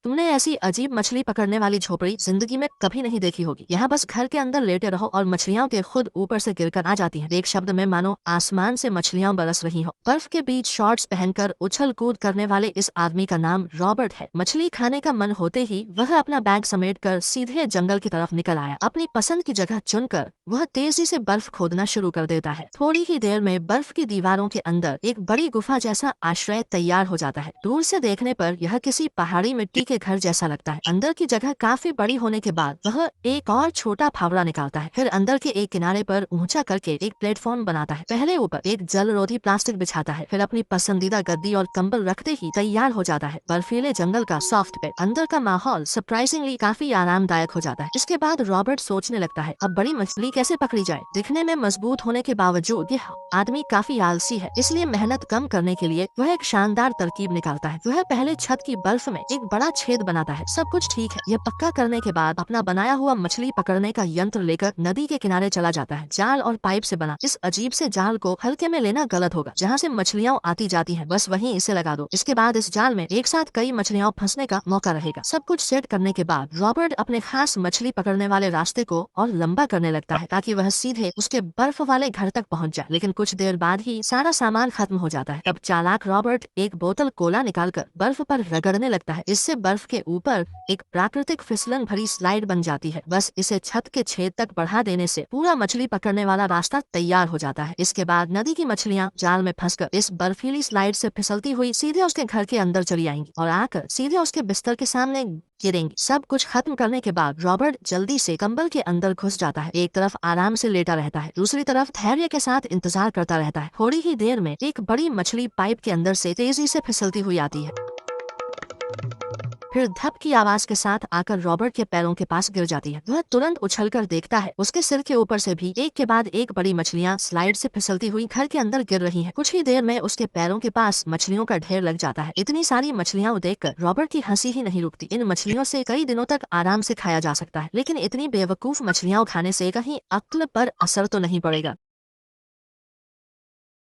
तुमने ऐसी अजीब मछली पकड़ने वाली झोपड़ी जिंदगी में कभी नहीं देखी होगी। यहाँ बस घर के अंदर लेटे रहो और मछलियाँ के खुद ऊपर से गिरकर आ जाती हैं। एक शब्द में मानो आसमान से मछलियाँ बरस रही हो। बर्फ के बीच शॉर्ट्स पहनकर उछल कूद करने वाले इस आदमी का नाम रॉबर्ट है। मछली खाने का मन होते ही वह अपना बैग समेटकर सीधे जंगल की तरफ निकल आया। अपनी पसंद की जगह चुनकर वह तेजी से बर्फ खोदना शुरू कर देता है। थोड़ी ही देर में बर्फ की दीवारों के अंदर एक बड़ी गुफा जैसा आश्रय तैयार हो जाता है। दूर से देखने पर यह किसी पहाड़ी मिट्टी के घर जैसा लगता है। अंदर की जगह काफी बड़ी होने के बाद वह एक और छोटा फावड़ा निकालता है। फिर अंदर के एक किनारे पर ऊंचा करके एक प्लेटफॉर्म बनाता है। पहले ऊपर एक जलरोधी प्लास्टिक बिछाता है। फिर अपनी पसंदीदा गद्दी और कंबल रखते ही तैयार हो जाता है बर्फीले जंगल का सॉफ्ट बेड। अंदर का माहौल सरप्राइजिंगली काफी आरामदायक हो जाता है। इसके बाद रॉबर्ट सोचने लगता है, अब बड़ी मछली कैसे पकड़ी जाए। दिखने में मजबूत होने के बावजूद यह आदमी काफी आलसी है, इसलिए मेहनत कम करने के लिए वह एक शानदार तरकीब निकालता है। वह पहले छत की बर्फ में एक बड़ा छेद बनाता है। सब कुछ ठीक है। यह पक्का करने के बाद अपना बनाया हुआ मछली पकड़ने का यंत्र लेकर नदी के किनारे चला जाता है। जाल और पाइप से बना इस अजीब से जाल को हल्के में लेना गलत होगा। जहाँ से मछलियाँ आती जाती हैं बस वहीं इसे लगा दो। इसके बाद इस जाल में एक साथ कई मछलियाँ फंसने का मौका रहेगा। सब कुछ सेट करने के बाद रॉबर्ट अपने खास मछली पकड़ने वाले रास्ते को और लंबा करने लगता है ताकि वह सीधे उसके बर्फ वाले घर तक पहुँच जाए। लेकिन कुछ देर बाद ही सारा सामान खत्म हो जाता है। तब चालाक रॉबर्ट एक बोतल कोला निकालकर बर्फ पर रगड़ने लगता है। इससे बर्फ के ऊपर एक प्राकृतिक फिसलन भरी स्लाइड बन जाती है। बस इसे छत के छेद तक बढ़ा देने से पूरा मछली पकड़ने वाला रास्ता तैयार हो जाता है। इसके बाद नदी की मछलियाँ जाल में फंसकर इस बर्फीली स्लाइड से फिसलती हुई सीधे उसके घर के अंदर चली आएंगी और आकर सीधे उसके बिस्तर के सामने गिरेंगी। सब कुछ खत्म करने के बाद रॉबर्ट जल्दी से कंबल के अंदर घुस जाता है। एक तरफ आराम से लेटा रहता है, दूसरी तरफ धैर्य के साथ इंतजार करता रहता है। थोड़ी ही देर में एक बड़ी मछली पाइप के अंदर से तेजी से फिसलती हुई आती है। फिर धप की आवाज के साथ आकर रॉबर्ट के पैरों के पास गिर जाती है। वह तुरंत उछलकर देखता है, उसके सिर के ऊपर से भी एक के बाद एक बड़ी मछलियां स्लाइड से फिसलती हुई घर के अंदर गिर रही हैं। कुछ ही देर में उसके पैरों के पास मछलियों का ढेर लग जाता है। इतनी सारी मछलियां देखकर रॉबर्ट की हंसी ही नहीं रुकती। इन मछलियों से कई दिनों तक आराम से खाया जा सकता है, लेकिन इतनी बेवकूफ मछलियां खाने से कहीं अक्ल पर असर तो नहीं पड़ेगा।